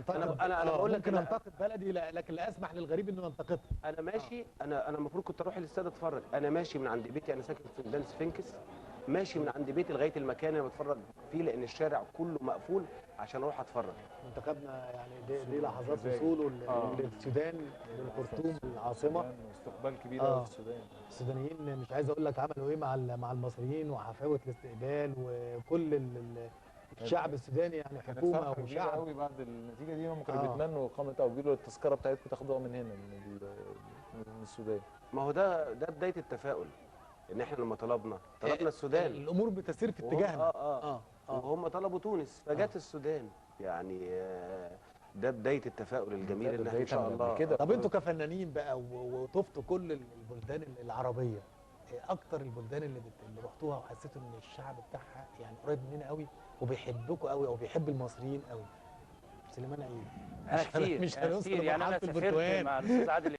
انتقد. انا بقول لك ممكن انتقد بلدي، لكن لا اسمح للغريب انه ينتقدها. انا ماشي، انا المفروض كنت اروح الاستاد اتفرج. انا ماشي من عند بيتي، انا ساكن في ميدان سفنكس، ماشي من عند بيتي لغايه المكان اللي بتفرج فيه، لان الشارع كله مقفول عشان اروح اتفرج. منتخبنا يعني دي لحظات وصوله للسودان، للخرطوم العاصمه. استقبال كبير قوي في السودان. السودانيين مش عايز اقول لك عملوا ايه مع المصريين، وحفاوه الاستقبال، وكل الشعب السوداني يعني حكومه وشعب قوي. بعد النتيجه دي هم كانوا بيتمنوا اقامه او بيقولوا التذكره بتاعتكم تاخدوها من هنا من السودان. ما هو ده بدايه التفاؤل، ان احنا لما طلبنا السودان، الامور بتسير في اتجاهنا. وهم طلبوا تونس فجت السودان، يعني ده بدايه التفاؤل الجميل ان احنا ان شاء الله كده. طب انتوا كفنانين بقى وطفتوا كل البلدان العربيه، اكتر البلدان اللي رحتوها وحسيتوا ان الشعب بتاعها يعني قريب مننا قوي وبيحبكم قوي او بيحب المصريين قوي؟ سليمان عيد. انا كتير مش يعني هنوصل كتير يعني انا لمرحلة سافرت البرتقال. مع الاستاذ عادل